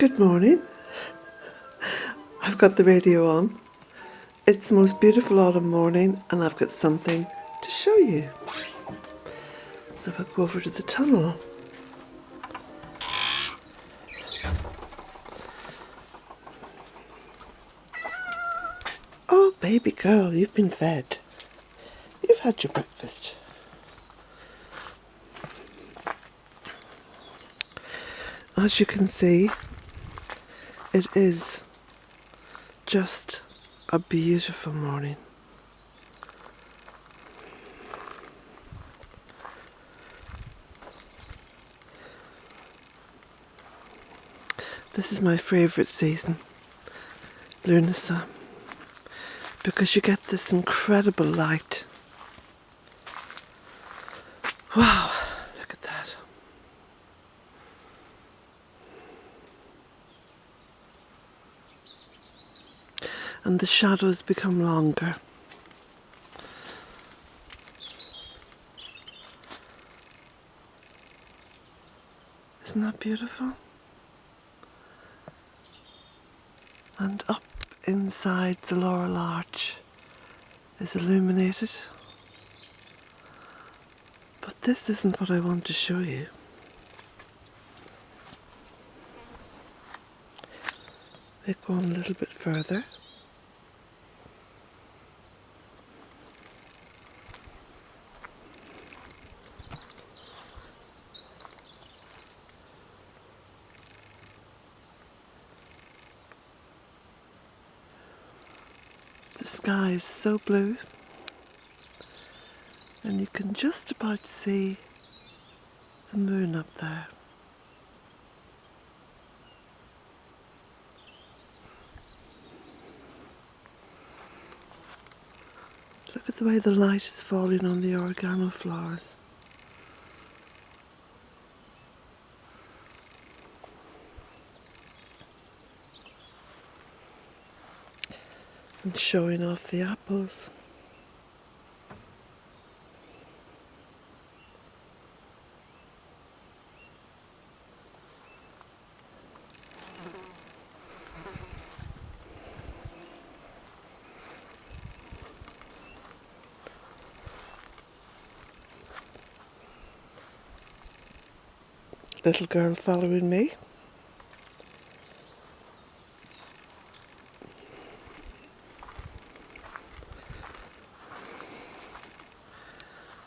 Good morning. I've got the radio on. It's the most beautiful autumn morning and I've got something to show you. So I'll go over to the tunnel. Oh, baby girl, you've been fed. You've had your breakfast. As you can see, it is just a beautiful morning. This is my favourite season, Lunasa, because you get this incredible light. Wow, look at that. And the shadows become longer. Isn't that beautiful? And up inside the Laurel Arch is illuminated. But this isn't what I want to show you. We go on a little bit further. The sky is so blue and you can just about see the moon up there. Look at the way the light is falling on the oregano flowers. And showing off the apples. Little girl following me.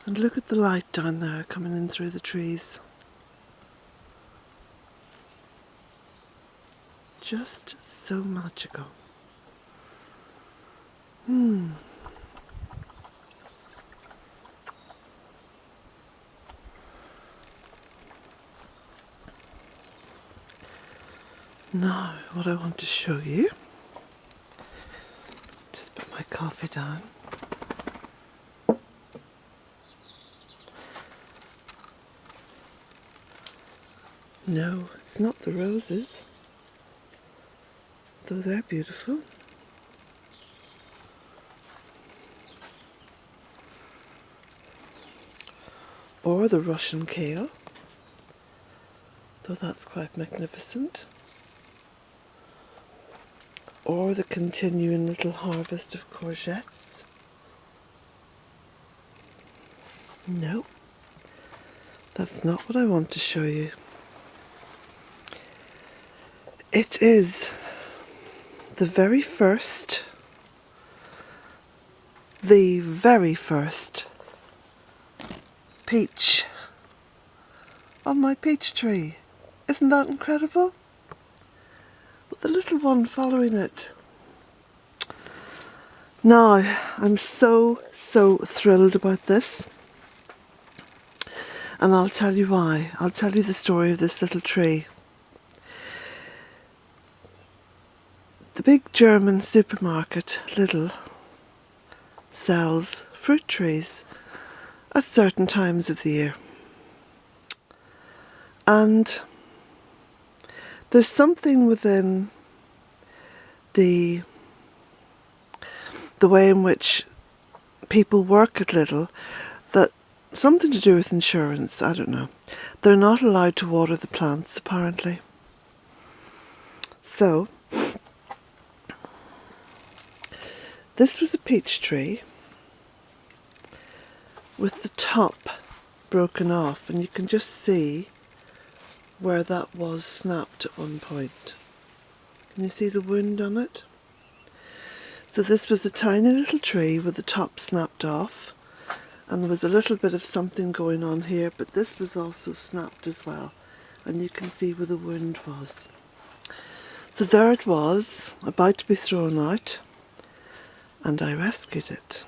And look at the light down there coming in through the trees. Just so magical. Now, what I want to show you, just put my coffee down. No, it's not the roses, though they're beautiful. Or the Russian kale, though that's quite magnificent. Or the continuing little harvest of courgettes. No, that's not what I want to show you. It is the very first peach on my peach tree. Isn't that incredible? With the little one following it. Now, I'm so thrilled about this. And I'll tell you why. I'll tell you the story of this little tree. The big German supermarket, Lidl, sells fruit trees at certain times of the year. And there's something within the way in which people work at Lidl that something to do with insurance, I don't know. They're not allowed to water the plants, apparently. So, this was a peach tree with the top broken off, and you can just see where that was snapped at one point. Can you see the wound on it? So this was a tiny little tree with the top snapped off, and there was a little bit of something going on here, but this was also snapped as well, and you can see where the wound was. So there it was, about to be thrown out, and I rescued it.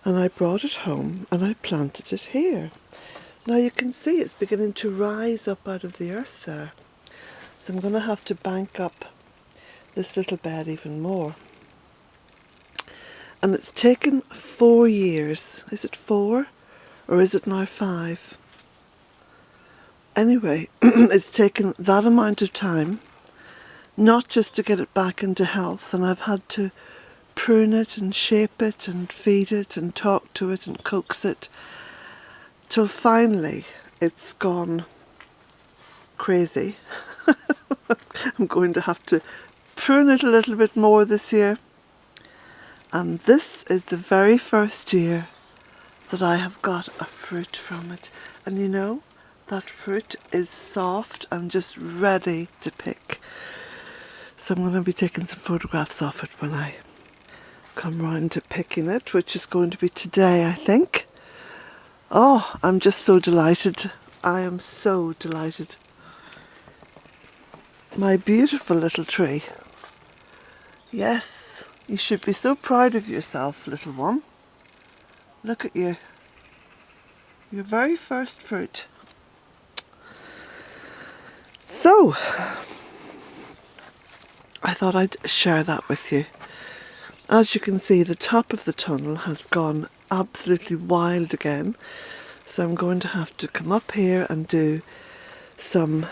And I brought it home and I planted it here. Now you can see it's beginning to rise up out of the earth there. So I'm going to have to bank up this little bed even more. And it's taken 4 years. Is it 4 or is it now 5? Anyway, it's taken that amount of time, not just to get it back into health, and I've had to prune it and shape it and feed it and talk to it and coax it, till finally it's gone crazy. I'm going to have to prune it a little bit more this year, and this is the very first year that I have got a fruit from it. And you know, that fruit is soft and just ready to pick. So I'm going to be taking some photographs of it when I come round to picking it, which is going to be today, I think. Oh, I'm just so delighted. I am so delighted. My beautiful little tree. Yes, you should be so proud of yourself, little one. Look at you. Your very first fruit. So, I thought I'd share that with you. As you can see, the top of the tunnel has gone absolutely wild again. So I'm going to have to come up here and do some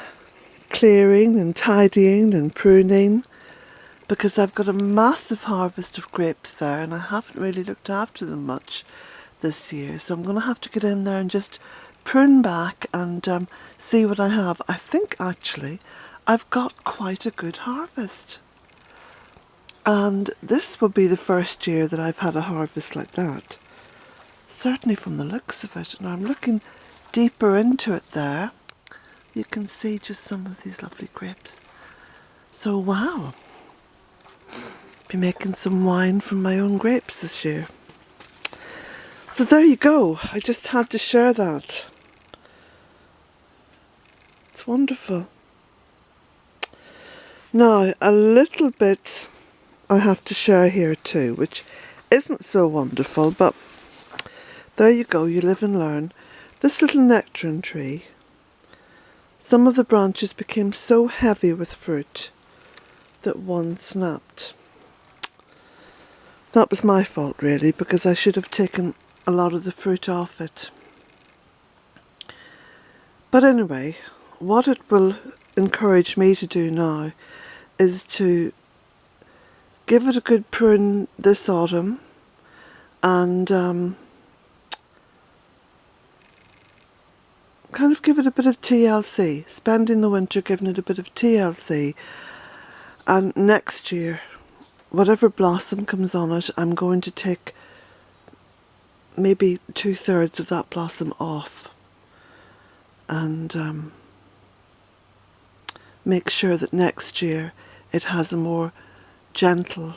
clearing and tidying and pruning, because I've got a massive harvest of grapes there and I haven't really looked after them much this year. So I'm going to have to get in there and just prune back and see what I have. I think actually I've got quite a good harvest, and this will be the first year that I've had a harvest like that, certainly from the looks of it. And I'm looking deeper into it there. You can see just some of these lovely grapes. So wow, be making some wine from my own grapes this year. So there you go, I just had to share that. It's wonderful. Now, a little bit I have to share here too, which isn't so wonderful, but there you go, you live and learn. This little nectarine tree, some of the branches became so heavy with fruit that one snapped. That was my fault really, because I should have taken a lot of the fruit off it. But anyway, what it will encourage me to do now is to give it a good prune this autumn and kind of give it a bit of TLC, spending the winter giving it a bit of TLC, and next year whatever blossom comes on it, I'm going to take maybe 2/3 of that blossom off and make sure that next year it has a more gentle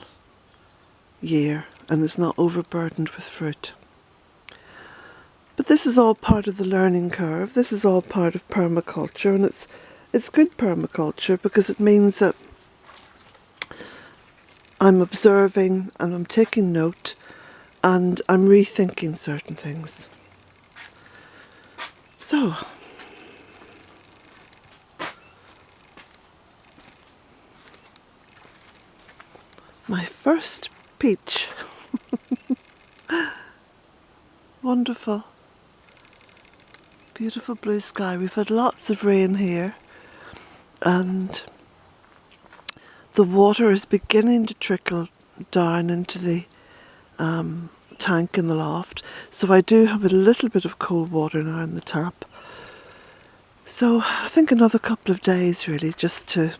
year and is not overburdened with fruit. But this is all part of the learning curve. This is all part of permaculture, and it's good permaculture because it means that I'm observing and I'm taking note and I'm rethinking certain things. So, my first peach. Wonderful. Beautiful blue sky. We've had lots of rain here and the water is beginning to trickle down into the tank in the loft. So I do have a little bit of cold water now in the tap. So I think another couple of days really, just to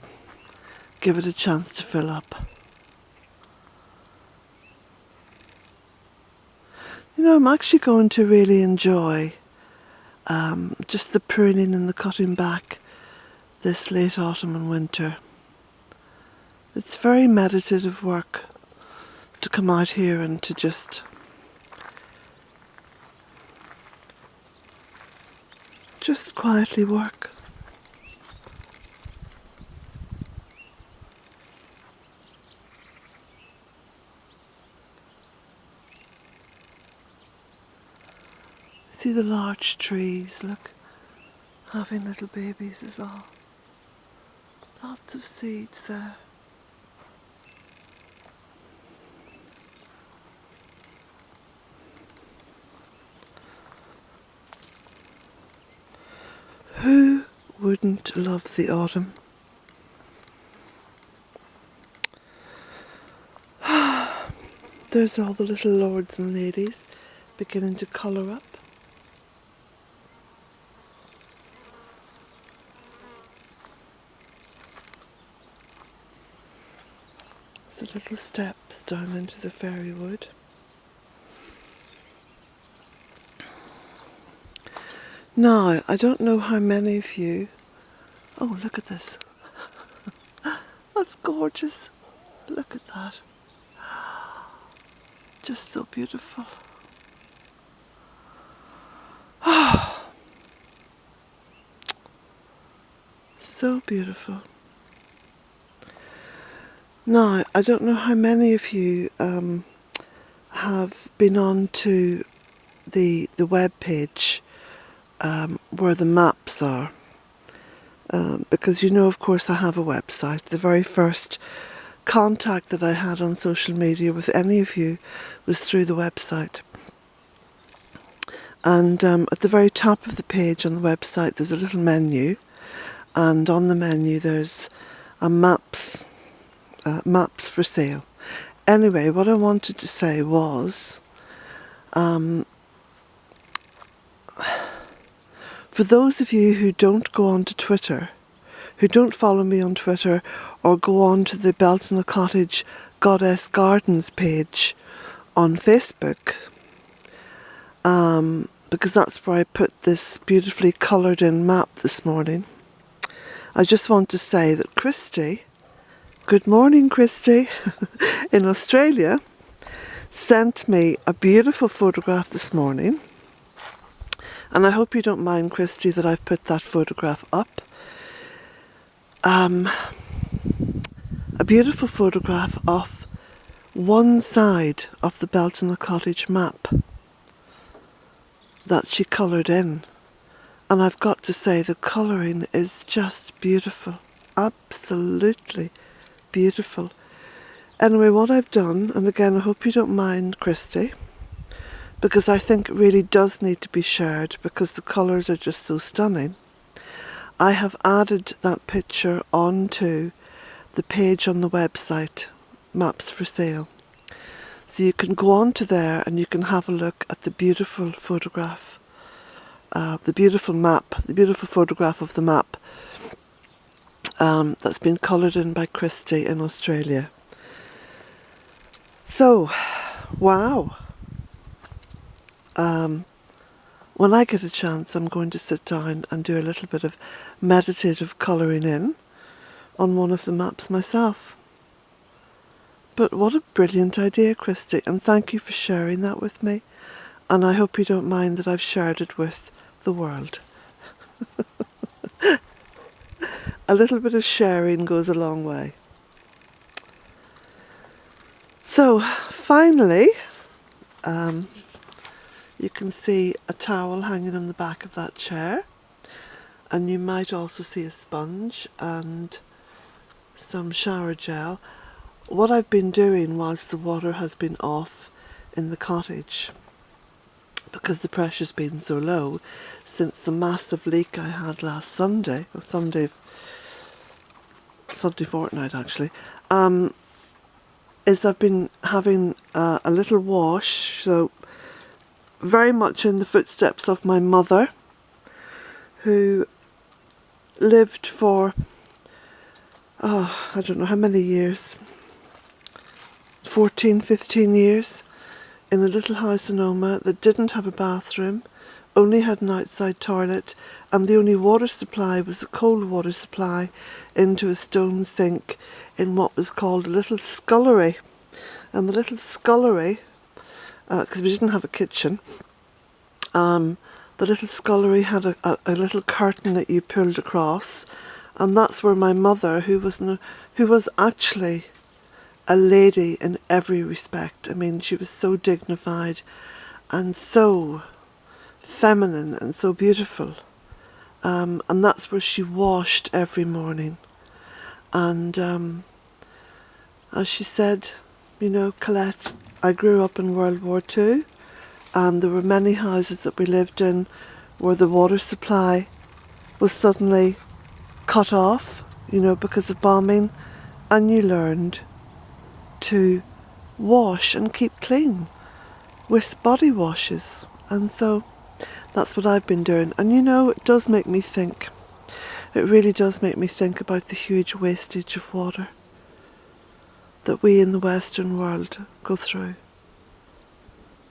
give it a chance to fill up. You know, I'm actually going to really enjoy just the pruning and the cutting back this late autumn and winter. It's very meditative work to come out here and to just quietly work. See the large trees, look, having little babies as well. Lots of seeds there. Who wouldn't love the autumn? There's all the little lords and ladies beginning to colour up. The little steps down into the fairy wood. Now, I don't know how many of you... Oh, look at this. That's gorgeous. Look at that. Just so beautiful. So beautiful. Now, I don't know how many of you have been on to the web page where the maps are. Because you know, of course, I have a website. The very first contact that I had on social media with any of you was through the website. And at the very top of the page on the website there's a little menu, and on the menu there's a maps for sale. Anyway, what I wanted to say was, for those of you who don't go on to Twitter, who don't follow me on Twitter or go on to the Belton Cottage Goddess Gardens page on Facebook, because that's where I put this beautifully coloured in map this morning, I just want to say that Christy, good morning Christy, in Australia, sent me a beautiful photograph this morning. And I hope you don't mind, Christy, that I've put that photograph up. A beautiful photograph of one side of the Belton Cottage map that she coloured in. And I've got to say, the colouring is just beautiful. Absolutely beautiful. Anyway, what I've done, and again, I hope you don't mind, Christy, because I think it really does need to be shared because the colours are just so stunning. I have added that picture onto the page on the website, Maps for Sale. So you can go onto there and you can have a look at the beautiful photograph, the beautiful map, the beautiful photograph of the map that's been coloured in by Christy in Australia. So, wow. When I get a chance, I'm going to sit down and do a little bit of meditative colouring in on one of the maps myself. But what a brilliant idea, Christy, and thank you for sharing that with me. And I hope you don't mind that I've shared it with the world. A little bit of sharing goes a long way. So, finally, you can see a towel hanging on the back of that chair, and you might also see a sponge and some shower gel. What I've been doing whilst the water has been off in the cottage, because the pressure's been so low since the massive leak I had last Sunday, or Sunday fortnight actually, is I've been having a little wash, so very much in the footsteps of my mother, who lived for, I don't know how many years, 14, 15 years, in a little house in Oma that didn't have a bathroom, only had an outside toilet, and the only water supply was a cold water supply into a stone sink in what was called a little scullery. And the little scullery, because we didn't have a kitchen, the little scullery had a little curtain that you pulled across, and that's where my mother, who was actually a lady in every respect. I mean, she was so dignified and so feminine and so beautiful. And that's where she washed every morning. And as she said, you know, Colette, I grew up in World War II, and there were many houses that we lived in where the water supply was suddenly cut off, you know, because of bombing, and you learned to wash and keep clean with body washes. And so that's what I've been doing. And you know, it does make me think. It really does make me think about the huge wastage of water that we in the Western world go through.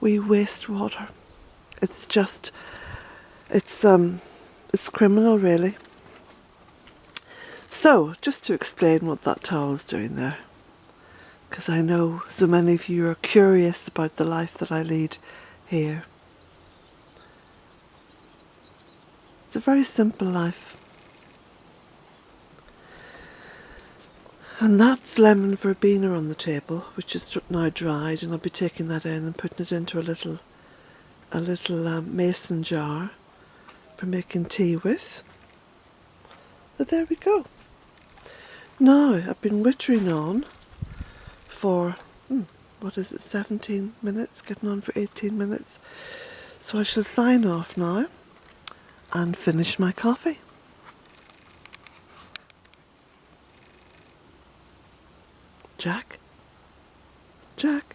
We waste water. It's just, it's criminal, really. So, just to explain what that towel's doing there, because I know so many of you are curious about the life that I lead here. It's a very simple life. And that's lemon verbena on the table, which is now dried, and I'll be taking that in and putting it into a little mason jar for making tea with. But there we go. Now I've been wittering on for, 17 minutes, getting on for 18 minutes. So I shall sign off now and finish my coffee. Jack? Jack?